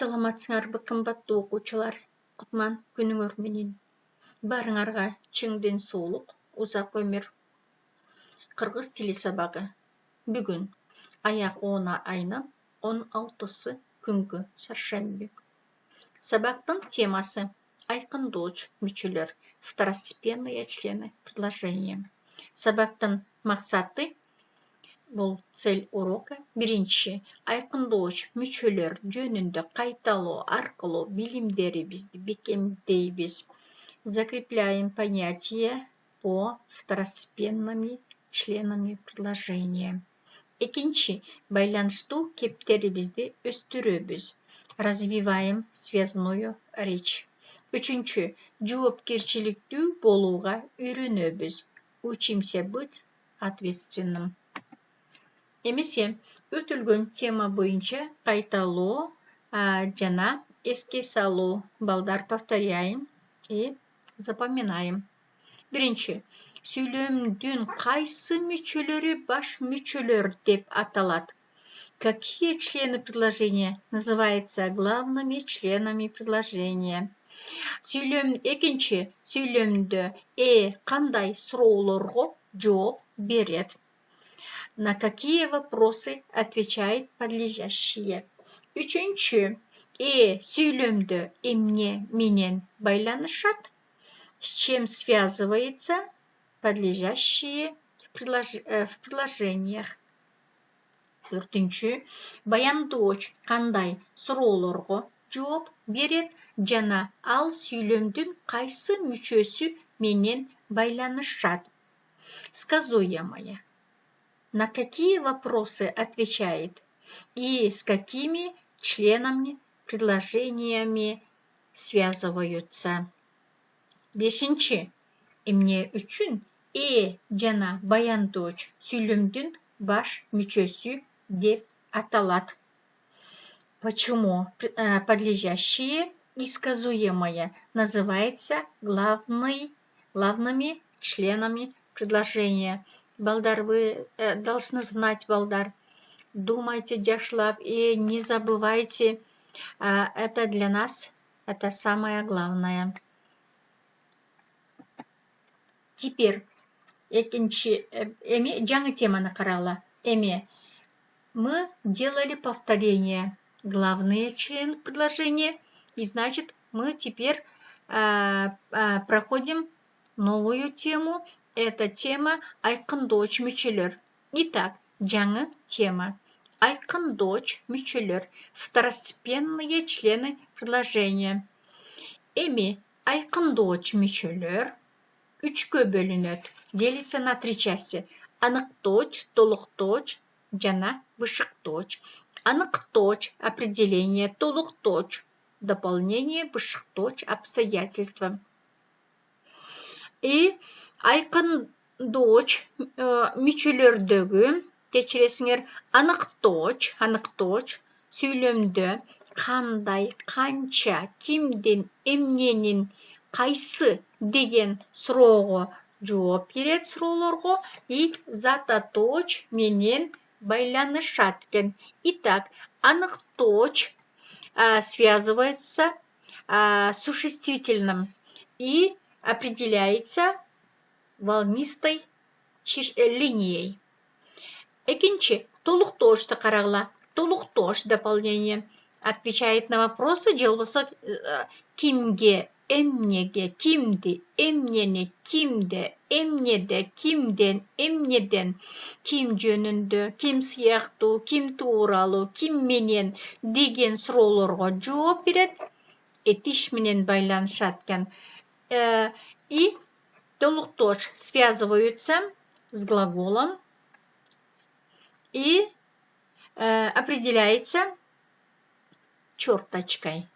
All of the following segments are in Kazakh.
Саламатсыңарбы кымбаттуу окуучулар, кутман күнүңөр менен. Барыңарга чыңден соолук, узак өмүр. Кыргыз тили сабагы. Бүгүн аяк 10 айынын 16-сы күнгү шаршемби. Сабактын темасы айкындооч мүчөлөр, второстепенные члены предложения. Сабактын максаты бул цель урока. Биринчи, айкындооч мүчөлөр жөнүндө кайталоо аркылуу билимдерибизди бекемдейбиз. Закрепляем понятие по второстепенными членами предложения. Экинчи, байланыштуу кептерибизди өстүрөбүз. Развиваем связную речь. Үчүнчү, жоопкерчиликтүү болууга үйрөнөбүз. Учимся быть ответственным. Эмесе өтүлгөн тема боюнча кайталоо жана эске салуу. Балдар, повторяем и запоминаем. Биринчи, сүйлөмдүн кайсы мүчөлөрү баш мүчөлөр деп аталат? Какие члены предложения называются главными членами предложения? Экинчи, сүйлөмдө кандай суроолорго жооп берет? На какие вопросы отвечают подлежащие? Үчүнчү, сүйлөмдө эмне менен байланышат? С чем связывается подлежащие в предложениях? Төртүнчү, баяндооч кандай суроолорго жооп берет жана ал сүйлөмдүн кайсы мүчөсү менен байланышат? Сказуемое. На какие вопросы отвечает и с какими членами предложениями связываются? Бешинчи, эмне үчүн жана баяндооч сүйлөмдүн баш мүчөсү деп аталат? Почему подлежащие и сказуемое называются главными членами предложения? Балдар, вы должны знать, балдар, думайте, жакшылап, и не забывайте, это для нас, это самое главное. Теперь, жаңы теманы карала. Мы делали повторение, главные члены предложения, и значит, мы теперь проходим новую тему. Это тема айкындооч мүчөлөр. Итак, жаңы тема. Айкындооч мүчөлөр, второстепенные члены предложения. Айкындооч мүчөлөр үчкө бөлүнөт, делится на 3 части. Аныктооч, толуктооч жана бышыктооч. Аныктооч, определение, толуктооч, дополнение, бышыктооч, обстоятельства. И айкындооч мүчөлөрдөгү, кечиресиңер, аныктооч сүйлөмдө кандай, канча, кимдин, эмненин, кайсы деген суроого жооп берет, суроолорго, и зататооч менен байланышат экен. Итак, аныктооч связывается существительным и определяется волнистой линией. Экинчи, толуктоочту карагыла. Толуктооч дополнение отвечает на вопросы, же болбосо кимге, эмнеге, кимди, эмнени, кимде, эмнеде, кимден, эмнеден, ким жөнүндө, ким сыяктуу, ким тууралуу, ким менен деген суроолорго жооп берет. Этиш менен байланышат экен. И толуктооч связываются с глаголом и определяется черточкой.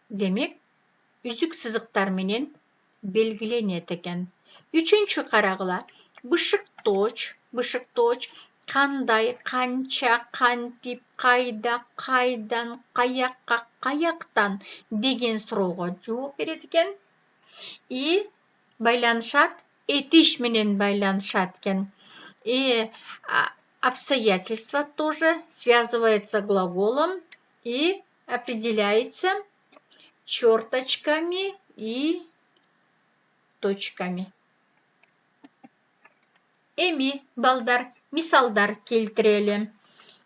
Демек, үзүк сызыктар менен белгиленет экен. Үчүнчү карагыла. Бышыктооч кандай, канча, кантип, кайда, кайдан, каякка, каяктан деген суроого жооп берет экен. И байланышат, этиш менен байланышат экен. И обстоятельства тоже связывается глаголом и определяется черточками и точками. Эми балдар мисалдар келтірелі.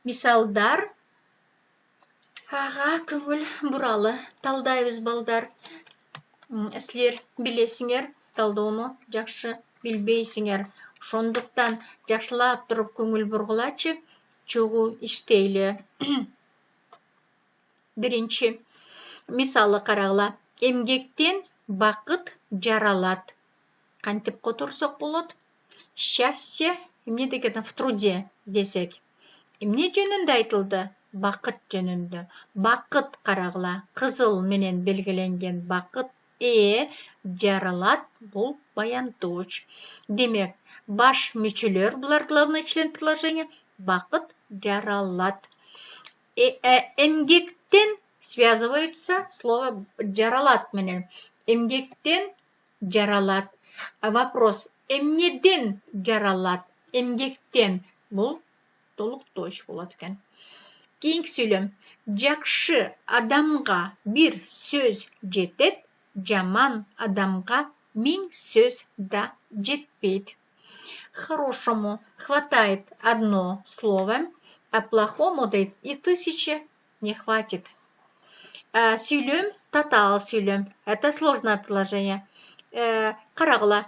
Мисалдар аға көңіл бұралы талдайбыз балдар. Сілер білесіңер, талдауны жақшы білбейсіңер. Шондықтан жақшылап тұрып көңіл бұрғылачы, чоғу іштейлі. Бірінші, мисалы қарағыла. Емгектен бақыт жаралат. Қантып қотырсық болады? Счастье, емне деген в труде десек. Емне жөнінде айтылды? Бақыт жөнінде. Бақыт қарағыла. Қызыл менен белгіленген бақыт. Жаралат бұл баяндоч. Демек, баш мүчілер, бұлар главный член предложения, бақыт жаралат. Эмгектен связывается слово жаралат менен. Эмгектен жаралат. Вопрос, эмнеден жаралат? Эмгектен бұл толық точ болады екен. Кейінгі сөйлем, жақшы адамға бір сөз жетет, жаман адамға мың сөз да жетпейді. Хорошему хватает одно слово, а плохому дает и 1000 не хватит. Сөйлем, татал сөйлем. Это сложное предложение. Қарағыла,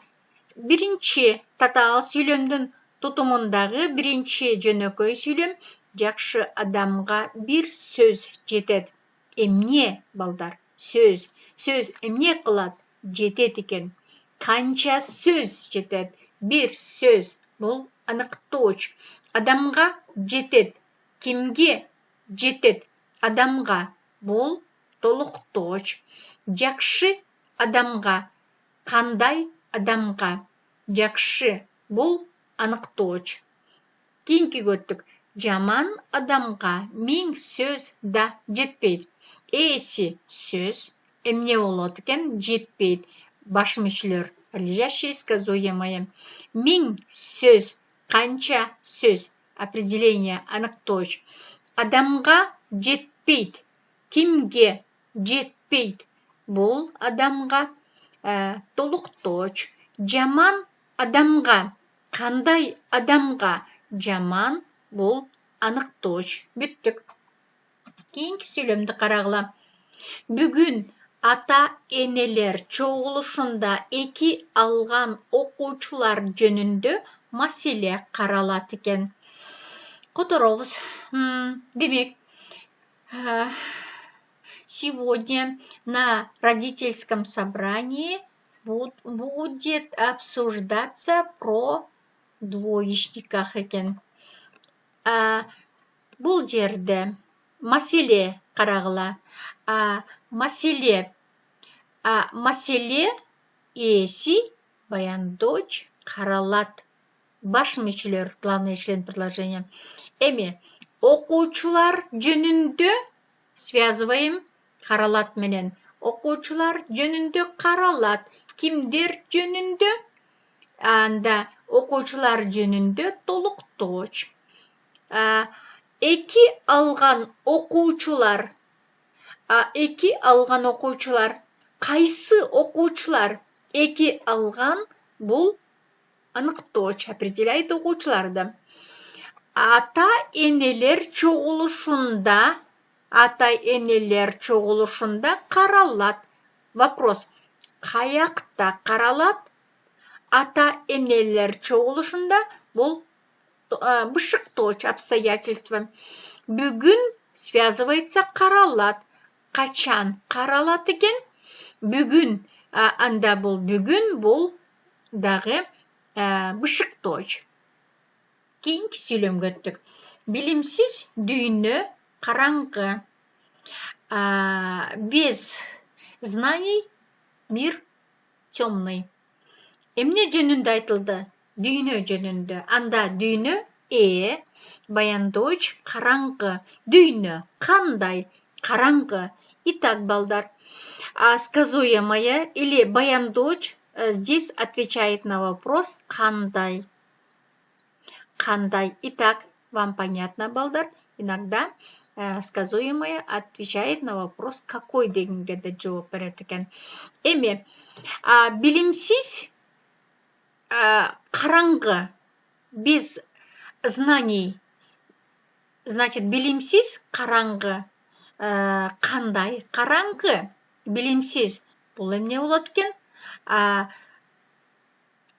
бірінші татал сөйлемдің тұтымындағы бірінші жөнөкөй сөйлем, жақшы адамға бір сөз жетет. Эмне, балдар? Сөз. Сөз эмне қылат? Жетет екен. Қанша сөз жетет? Бір сөз. Бұл анық точ. Адамға жетет. Кімге жетет? Адамға. Бұл толық точ. Жақшы адамға. Қандай адамға? Жақшы. Бұл анық точ. Кейінгі көттік. Жаман адамға мың сөз да жетпейді. Эси сөз, эмне болады екен, жетпейді. Баш мүчілер, подлежащее сказуемое. Мың сөз, қанша сөз, определение, анық точ. Адамға жетпейді. Кімге жетпейді? Бұл адамға толық точ. Жаман адамға, қандай адамға? Жаман бұл анық точ. Бүттік. Кейінгі сөйлемді қарағыла. Бүгін ата-енелер чоғылышында екі алған оқушылар жөнінде мәселе қаралады екен. Которовыз. Демек, сегодня на родительском собрании будет обсуждаться про двоечниках екен. Бұл жерде мәселе қарағыла. Мәселе есі баяндоч қаралат. Баш мүчілер, главный член предложения. Эми, оқушылар жөнінде связываем қаралат менен. Оқушылар жөнінде қаралат. Кімдер жөнінде? Анда оқушылар жөнінде толық точ. Екі алған оқушылар. Қайсы оқушылар? Екі алған бұл анық точ, определяет оқушыларды. Ата-енелер чоғылышында қаралат. Вопрос, қаяқта қаралат? Ата-енелер чоғылышында бұл бышық точ, обстоятельства. Бүгін связывается қаралат. Қачан қаралат екен? Бүгін, анда бұл бүгін, бұл дағы бышық точ. Кейінгі сөйлем көттік. Білімсіз дүйіні қараңғы. Без знаний мир темный. Эмне жөнінде айтылды? Дүйіні жөнінде. Анда дүйіні баяндоч қараңғы. Дүйіні қандай? Қараңғы. Итак, балдар, сказуемое или баяндоч здесь отвечает на вопрос «Кандай?». Кандай. Итак, вам понятно, балдар? Иногда сказуемое отвечает на вопрос какой дегенге де жооп берет экен. Эми билимсиз караңгы без знаний, значит билимсиз караңгы кандай караңгы билимсиз бул эмне болот экен?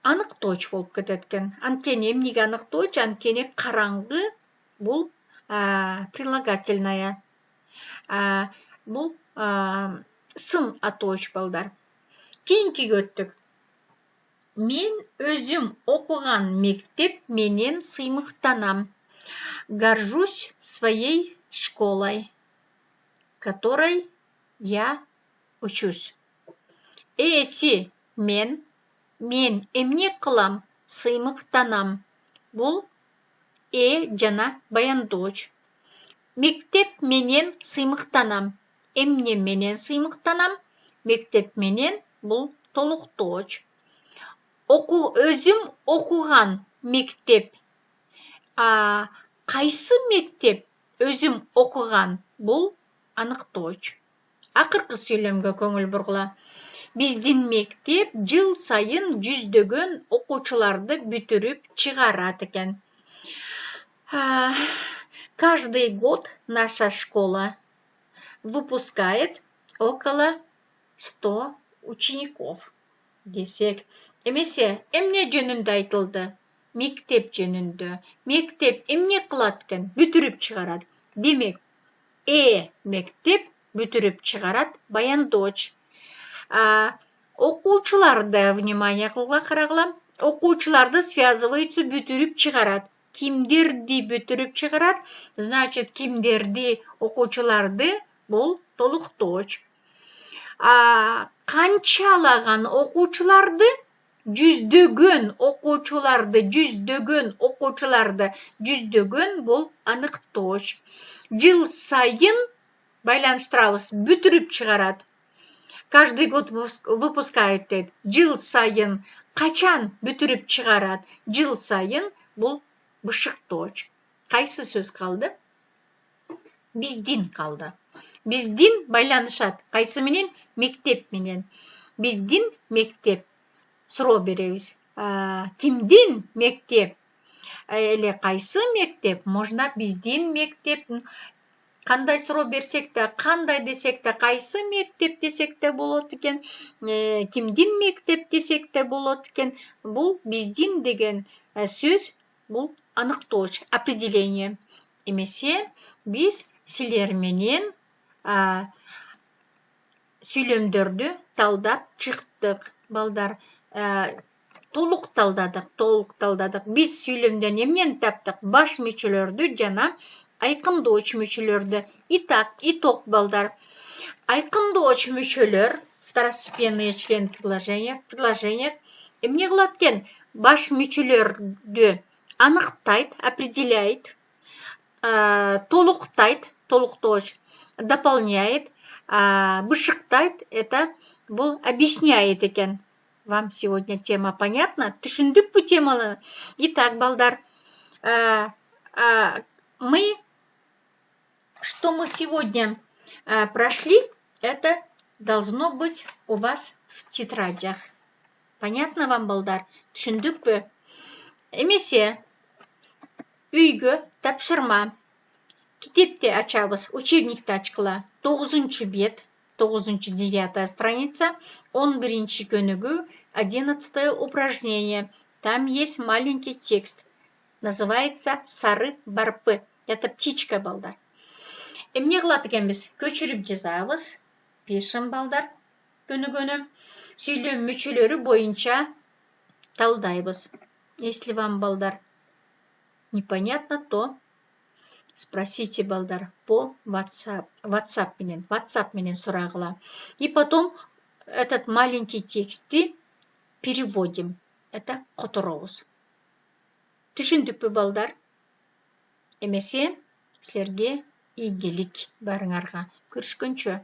Анық точ болып кетет экен. Анткени эмнеге анық точ? Анткени караңгы бул прилагательное. Бул сын аточ балдар. Кийинкиге өттүк. Мен өзүм окуган мектеп менен сыймыктанам. Горжусь своей школой, которой я учусь. Эси мен эмне кылам? Сыймыктанам. Бул жана баяндооч. Мектеп менен сыймыктанам. Эмне менен сыймыктанам? Мектеп менен бул толуктооч. Өзүм окуган мектеп. Кайсы мектеп өзүм окуган? Бул аныктооч. Акыркы сүйлөмгө көңүл бургула. Биздин мектеп жыл сайын жүздөгөн окуучуларды бүтүрүп чыгарат экен. Каждый год наша школа выпускает около 100 учеников. Десек, эмесе эмне жөнүндө айтылды? Мектеп жөнүндө. Мектеп эмне кылат экен? Бүтүрүп чыгарат. Демек, мектеп бүтүрүп чыгарат баяндооч. Окуучуларды внимание кылууга карагыла. Окуучуларды связывается бүтүрүп чыгарат. Кимдерди бүтүрүп чыгарат? Значит, кимдерди окуучуларды бул толуктооч. Канчалаган окуучуларды? Жүздөгөн окуучуларды. Жүздөгөн бул аныктооч. Жыл сайын байланыштырабыз, бүтүрүп чыгарат. Каждый год выпускает дейт. Жыл сайын качан бүтүрүп чыгарат? Жыл сайын бул бышыктооч. Кайсы сөз калды? Биздин калды. Биздин байланышат. Кайсы менен? Мектеп менен. Биздин мектеп. Суроо беребиз. Кимдин мектеп? Эле кайсы мектеп? Можно биздин мектеп. Кандай суроо берсек те, кандай десек те, кайсы мектеп десек те болот экен. Кимдин мектеп десек те болот экен. Бул биздин деген сөз, бул аныктооч, определение. Эмесе биз силер менен сүйлөмдөрдү талдап чыктык, балдар. Толук талдадык. Биз сүйлөмдөн эмнени таптык? Баш мүчөлөрдү жана айкындооч мүчөлөрдү. Иток, балдар. Айкындооч мүчөлөр, второстепенные члены предложения, в предложениях эмне кылат экен? Баш мүчөлөрдү аныктайт, определяет, толуктайт, толуктооч, дополняет, бышыктайт, это бул объясняет экен. Вам сегодня тема понятна? Түшүндүкпү теманы? Итак, балдар, что мы сегодня прошли, это должно быть у вас в тетрадях. Понятно вам, балдар? Түшүндүкпү? Эмесе үйгө тапшырма. Китепти ачабыз, учебникти ачкыла. 9-бет, 9-9 страница, 11 көнүгүү, 11 упражнение. Там есть маленький текст. Называется «Сары барпы». Это птичка, балдар. Эмне кылат экенбиз? Көчүрүп жазабыз. Пишем, балдар. Көнүгөнү. Сүйлөм мүчөлөрү боюнча талдайбыз. Если вам, балдар, непонятно, то спросите, балдар, по WhatsApp менен сурагыла. И потом этот маленький тексти переводим. Это которобуз. Түшүндүкпү, балдар? Эмесе силерге ийгилик барыңарга. Көрүшкөнчө.